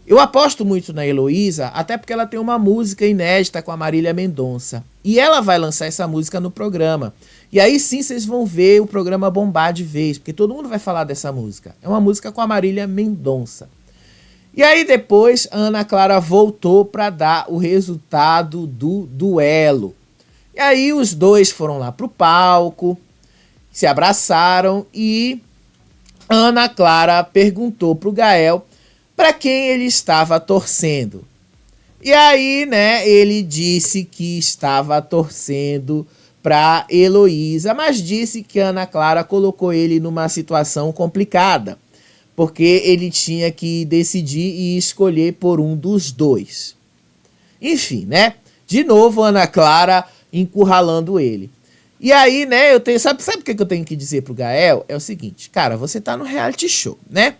Eu aposto muito na Heloísa, até porque ela tem uma música inédita com a Marília Mendonça. E ela vai lançar essa música no programa. E aí sim vocês vão ver o programa bombar de vez, porque todo mundo vai falar dessa música. É uma música com a Marília Mendonça. E aí depois a Ana Clara voltou para dar o resultado do duelo. E aí os dois foram lá pro palco, se abraçaram e Ana Clara perguntou pro Gael para quem ele estava torcendo. E aí, né, ele disse que estava torcendo para Heloísa, mas disse que Ana Clara colocou ele numa situação complicada, porque ele tinha que decidir e escolher por um dos dois. Enfim, né? De novo, Ana Clara encurralando ele. E aí, né, eu tenho. Sabe o que eu tenho que dizer pro Gael? É o seguinte, cara, você tá no reality show, né?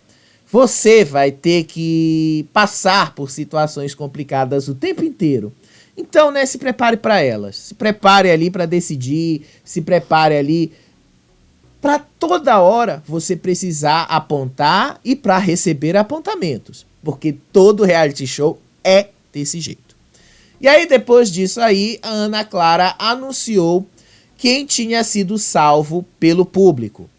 Você vai ter que passar por situações complicadas o tempo inteiro. Então, né, se prepare para elas. Se prepare ali para decidir, se prepare ali para toda hora você precisar apontar e para receber apontamentos, porque todo reality show é desse jeito. E aí, depois disso aí, a Ana Clara anunciou quem tinha sido salvo pelo público.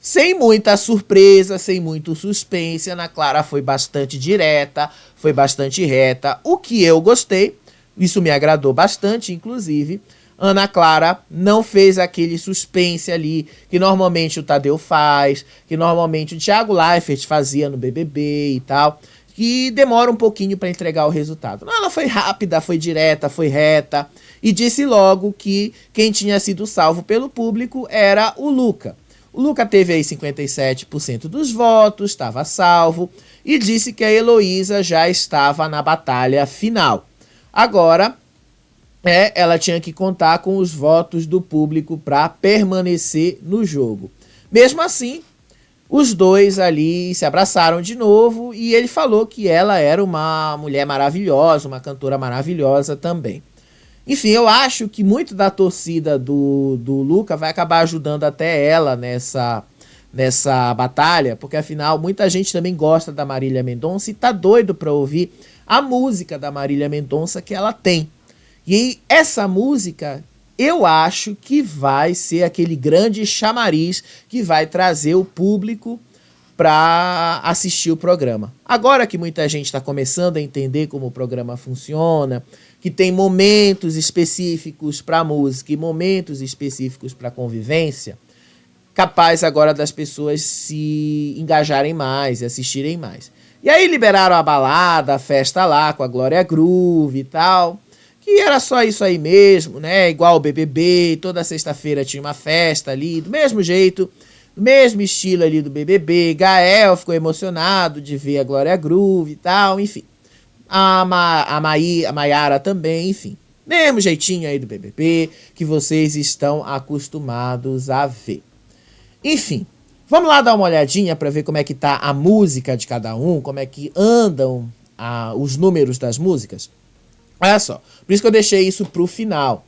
Sem muita surpresa, sem muito suspense, Ana Clara foi bastante direta, foi bastante reta, o que eu gostei, isso me agradou bastante, inclusive. Ana Clara não fez aquele suspense ali que normalmente o Tadeu faz, que normalmente o Thiago Leifert fazia no BBB e tal, que demora um pouquinho para entregar o resultado. Não, ela foi rápida, foi direta, foi reta e disse logo que quem tinha sido salvo pelo público era o Luca. O Luca teve aí 57% dos votos, estava salvo e disse que a Heloísa já estava na batalha final. Agora, ela tinha que contar com os votos do público para permanecer no jogo. Mesmo assim, os dois ali se abraçaram de novo e ele falou que ela era uma mulher maravilhosa, uma cantora maravilhosa também. Enfim, eu acho que muito da torcida do Luca vai acabar ajudando até ela nessa batalha, porque afinal muita gente também gosta da Marília Mendonça e tá doido para ouvir a música da Marília Mendonça que ela tem. E essa música eu acho que vai ser aquele grande chamariz que vai trazer o público para assistir o programa. Agora que muita gente está começando a entender como o programa funciona, que tem momentos específicos para música e momentos específicos para convivência, capaz agora das pessoas se engajarem mais e assistirem mais. E aí liberaram a balada, a festa lá com a Glória Groove e tal, que era só isso aí mesmo, né? Igual o BBB, toda sexta-feira tinha uma festa ali, do mesmo jeito, do mesmo estilo ali do BBB. Gael ficou emocionado de ver a Glória Groove e tal, enfim. A Maiara também, enfim. Mesmo jeitinho aí do BBB que vocês estão acostumados a ver. Enfim, vamos lá dar uma olhadinha para ver como é que tá a música de cada um, como é que andam os números das músicas. Olha só, por isso que eu deixei isso pro final.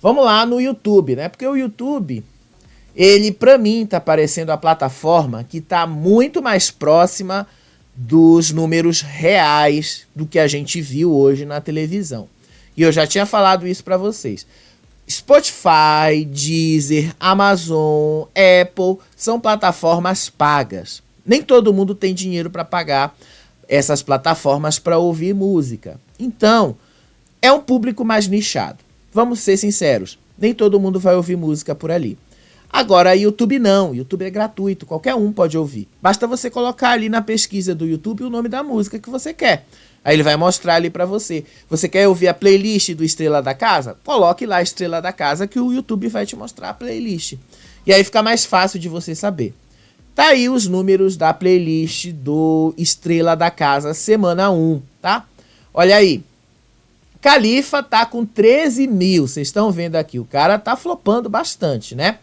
Vamos lá no YouTube, né? Porque o YouTube, ele pra mim tá parecendo a plataforma que tá muito mais próxima dos números reais do que a gente viu hoje na televisão. E eu já tinha falado isso pra vocês. Spotify, Deezer, Amazon, Apple são plataformas pagas. Nem todo mundo tem dinheiro para pagar essas plataformas para ouvir música. Então, é um público mais nichado. Vamos ser sinceros, nem todo mundo vai ouvir música por ali. Agora, YouTube não, YouTube é gratuito, qualquer um pode ouvir. Basta você colocar ali na pesquisa do YouTube o nome da música que você quer. Aí ele vai mostrar ali pra você. Você quer ouvir a playlist do Estrela da Casa? Coloque lá Estrela da Casa que o YouTube vai te mostrar a playlist. E aí fica mais fácil de você saber. Tá aí os números da playlist do Estrela da Casa semana 1, tá? Olha aí. Califa tá com 13 mil, vocês estão vendo aqui. O cara tá flopando bastante, né?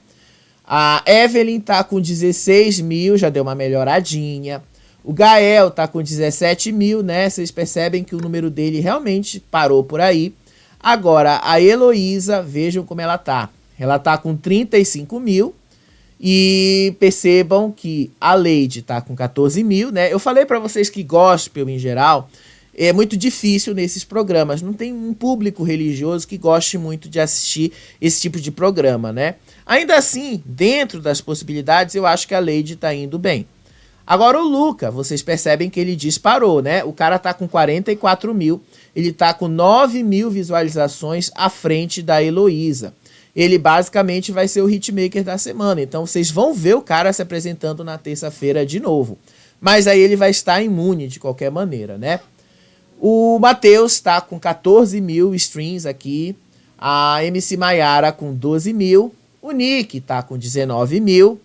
A Evelyn tá com 16 mil, já deu uma melhoradinha. O Gael tá com 17 mil, né? Vocês percebem que o número dele realmente parou por aí. Agora, a Heloísa, vejam como ela tá. Ela tá com 35 mil. E percebam que a Lady tá com 14 mil, né? Eu falei pra vocês que gospel, em geral, é muito difícil nesses programas. Não tem um público religioso que goste muito de assistir esse tipo de programa, né? Ainda assim, dentro das possibilidades, eu acho que a Lady tá indo bem. Agora o Luca, vocês percebem que ele disparou, né? O cara tá com 44 mil, ele tá com 9 mil visualizações à frente da Heloísa. Ele basicamente vai ser o hitmaker da semana, então vocês vão ver o cara se apresentando na terça-feira de novo. Mas aí ele vai estar imune de qualquer maneira, né? O Matheus tá com 14 mil streams aqui, a MC Maiara com 12 mil, o Nick tá com 19 mil,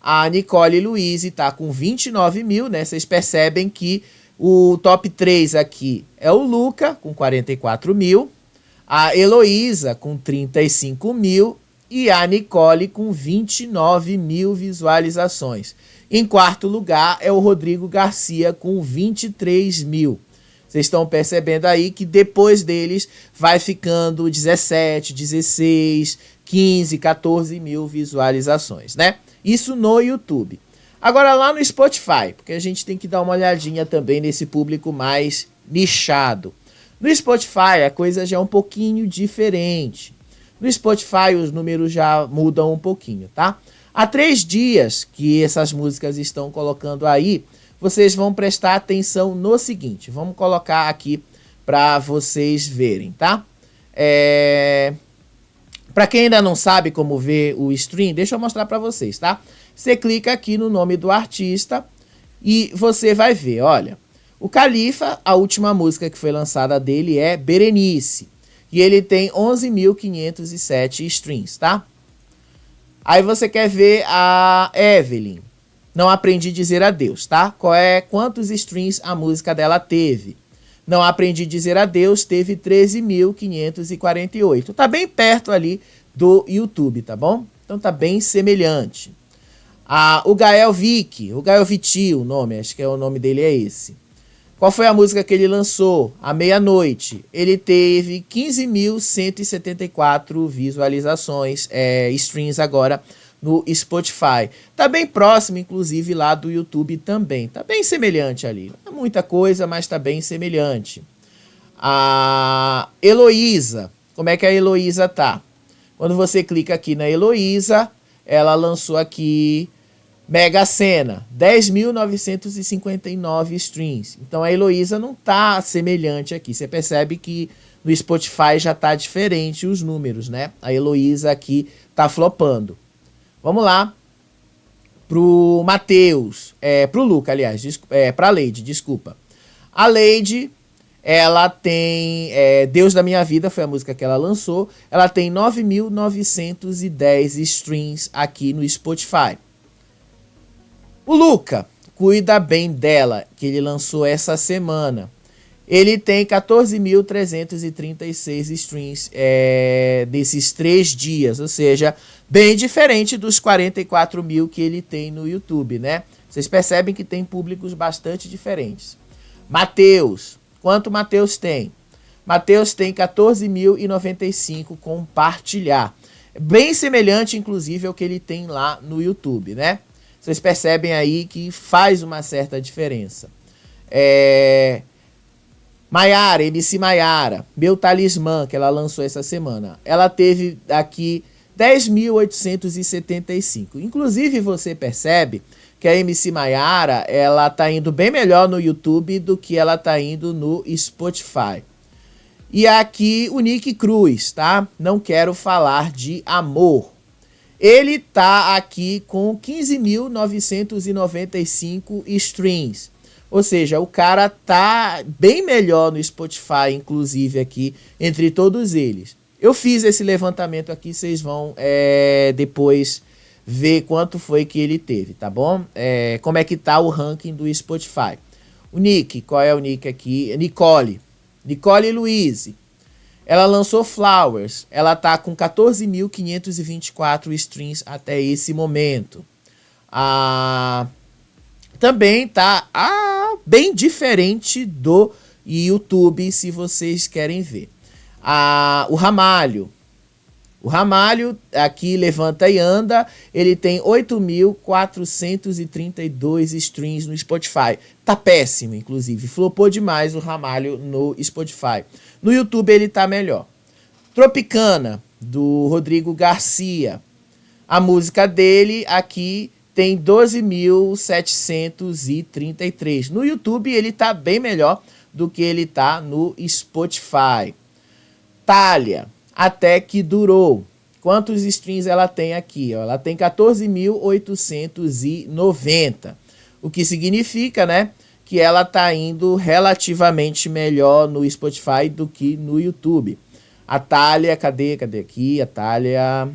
a Nicole Luiz tá com 29 mil, né? Vocês percebem que o top 3 aqui é o Luca, com 44 mil, a Heloísa, com 35 mil, e a Nicole, com 29 mil visualizações. Em quarto lugar é o Rodrigo Garcia, com 23 mil. Vocês estão percebendo aí que depois deles vai ficando 17, 16, 15, 14 mil visualizações, né? Isso no YouTube. Agora lá no Spotify, porque a gente tem que dar uma olhadinha também nesse público mais nichado. No Spotify a coisa já é um pouquinho diferente. No Spotify os números já mudam um pouquinho, tá? Há 3 dias que essas músicas estão colocando aí, vocês vão prestar atenção no seguinte. Vamos colocar aqui para vocês verem, tá? Para quem ainda não sabe como ver o stream, deixa eu mostrar para vocês, tá? Você clica aqui no nome do artista e você vai ver, olha. O Califa, a última música que foi lançada dele é Berenice. E ele tem 11.507 streams, tá? Aí você quer ver a Evelyn. Não aprendi a dizer adeus, tá? Quantos streams a música dela teve? Não aprendi a dizer adeus, teve 13.548. Tá bem perto ali do YouTube, tá bom? Então tá bem semelhante. O Gael Vick, o Gael Viti, o nome, acho que é o nome dele é esse. Qual foi a música que ele lançou? À meia-noite. Ele teve 15.174 visualizações, streams agora no Spotify. Tá bem próximo, inclusive, lá do YouTube também. Tá bem semelhante ali. Não é muita coisa, mas tá bem semelhante. A Heloísa. Como é que a Heloísa tá? Quando você clica aqui na Heloísa, ela lançou aqui Mega Sena, 10.959 streams. Então a Heloísa não tá semelhante aqui. Você percebe que no Spotify já tá diferente os números, né? A Heloísa aqui tá flopando. Vamos lá pro Matheus, pro Luca, aliás, pra Leide, desculpa. A Leide, ela tem Deus da Minha Vida, foi a música que ela lançou. Ela tem 9.910 streams aqui no Spotify. O Luca, Cuida Bem Dela, que ele lançou essa semana. Ele tem 14.336 streams desses 3 dias, ou seja, bem diferente dos 44 mil que ele tem no YouTube, né? Vocês percebem que tem públicos bastante diferentes. Matheus, quanto Matheus tem? Matheus tem 14.095 compartilhar. Bem semelhante, inclusive, ao que ele tem lá no YouTube, né? Vocês percebem aí que faz uma certa diferença. Maiara, MC Maiara, Meu Talismã, que ela lançou essa semana. Ela teve aqui 10.875. Inclusive, você percebe que a MC Maiara, ela tá indo bem melhor no YouTube do que ela tá indo no Spotify. E aqui o Nick Cruz, tá? Não quero falar de amor. Ele tá aqui com 15.995 streams. Ou seja, o cara tá bem melhor no Spotify, inclusive aqui, entre todos eles. Eu fiz esse levantamento aqui, vocês vão depois ver quanto foi que ele teve, tá bom? Como é que tá o ranking do Spotify. O Nick, qual é o Nick aqui? Nicole Luiz. Ela lançou Flowers, ela tá com 14.524 streams até esse momento. Também tá bem diferente do YouTube, se vocês querem ver. O Ramalho aqui levanta e anda, ele tem 8.432 streams no Spotify. Tá péssimo, inclusive, flopou demais o Ramalho no Spotify. No YouTube ele tá melhor. Tropicana, do Rodrigo Garcia. A música dele aqui tem 12.733. No YouTube ele tá bem melhor do que ele tá no Spotify. Thalia, Até Que Durou. Quantos streams ela tem aqui? Ela tem 14.890. O que significa, né, que ela tá indo relativamente melhor no Spotify do que no YouTube. A Thalia, cadê aqui? A Thalia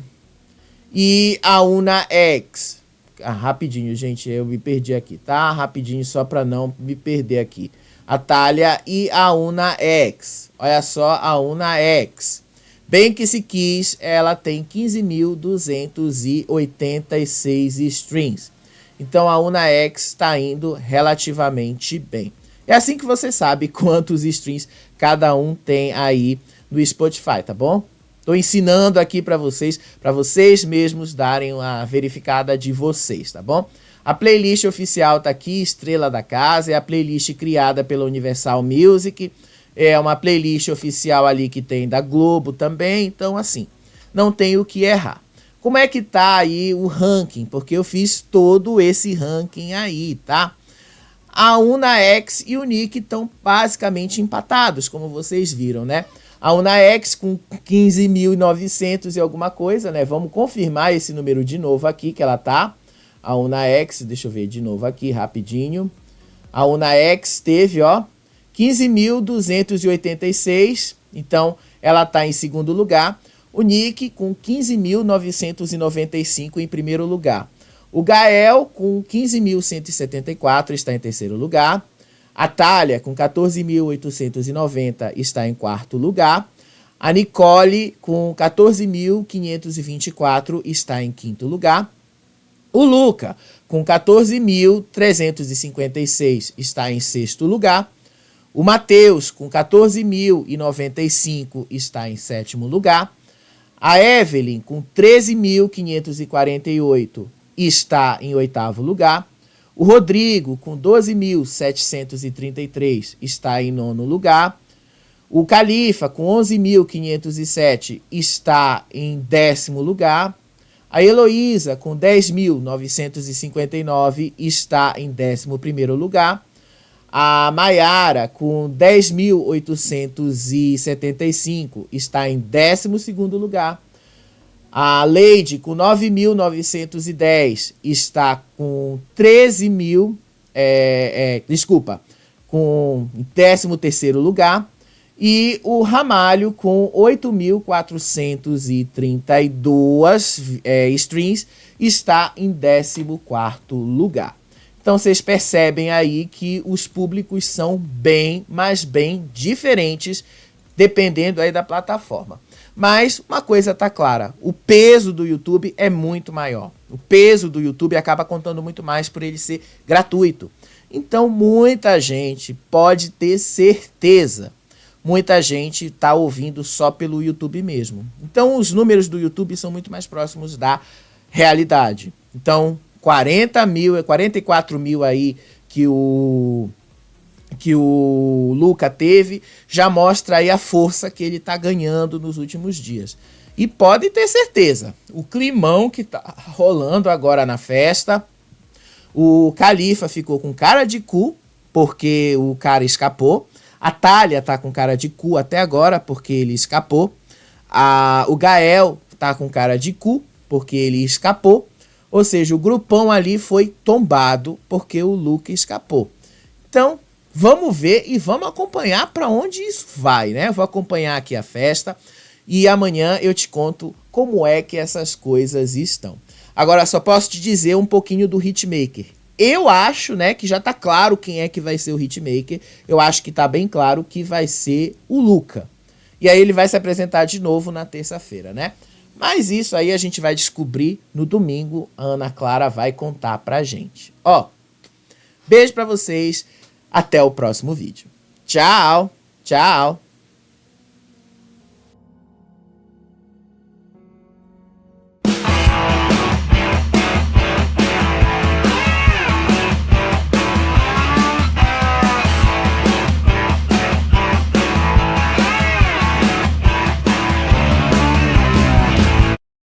e a Una X. Rapidinho, gente, eu me perdi aqui, tá? Rapidinho, só para não me perder aqui. A Thalia e a Una X. Olha só, a Una X. Bem que se quis, ela tem 15.286 streams. Então a Una X está indo relativamente bem. É assim que você sabe quantos streams cada um tem aí no Spotify, tá bom? Tô ensinando aqui para vocês mesmos darem a verificada de vocês, tá bom? A playlist oficial tá aqui, Estrela da Casa, é a playlist criada pela Universal Music, é uma playlist oficial ali que tem da Globo também, então assim, não tem o que errar. Como é que tá aí o ranking? Porque eu fiz todo esse ranking aí, tá? A Una X e o Nick estão basicamente empatados, como vocês viram, né? A Una X com 15.900 e alguma coisa, né? Vamos confirmar esse número de novo aqui, que ela tá. A Una X, deixa eu ver de novo aqui, rapidinho. A Una X teve, ó, 15.286, então ela tá em segundo lugar. O Nick com 15.995 em primeiro lugar. O Gael com 15.174 está em terceiro lugar. A Thalia, com 14.890, está em quarto lugar. A Nicole, com 14.524, está em quinto lugar. O Luca, com 14.356, está em sexto lugar. O Matheus, com 14.095, está em sétimo lugar. A Evelyn, com 13.548, está em oitavo lugar. O Rodrigo, com 12.733, está em nono lugar. O Califa, com 11.507, está em 10º lugar. A Heloísa, com 10.959, está em 11º lugar. A Maiara, com 10.875, está em 12º lugar. A Leide, com 9.910, está com 13.000... com 13º lugar. E o Ramalho, com 8.432 streams, está em 14º lugar. Então vocês percebem aí que os públicos são bem, mas bem diferentes, dependendo aí da plataforma. Mas uma coisa tá clara, o peso do YouTube é muito maior. O peso do YouTube acaba contando muito mais por ele ser gratuito. Então muita gente pode ter certeza. Muita gente está ouvindo só pelo YouTube mesmo. Então os números do YouTube são muito mais próximos da realidade. Então 44 mil aí que o Luca teve, já mostra aí a força que ele está ganhando nos últimos dias. E pode ter certeza, o climão que tá rolando agora na festa, o Califa ficou com cara de cu, porque o cara escapou. A Thalia tá com cara de cu até agora, porque ele escapou. O Gael tá com cara de cu, porque ele escapou. Ou seja, o grupão ali foi tombado, porque o Luca escapou. Então, vamos ver e vamos acompanhar para onde isso vai, né? Vou acompanhar aqui a festa e amanhã eu te conto como é que essas coisas estão. Agora, só posso te dizer um pouquinho do Hitmaker. Eu acho, né, que já tá claro quem é que vai ser o Hitmaker. Eu acho que tá bem claro que vai ser o Luca. E aí ele vai se apresentar de novo na terça-feira, né? Mas isso aí a gente vai descobrir no domingo. A Ana Clara vai contar pra gente. Ó, beijo pra vocês. Até o próximo vídeo. Tchau, tchau.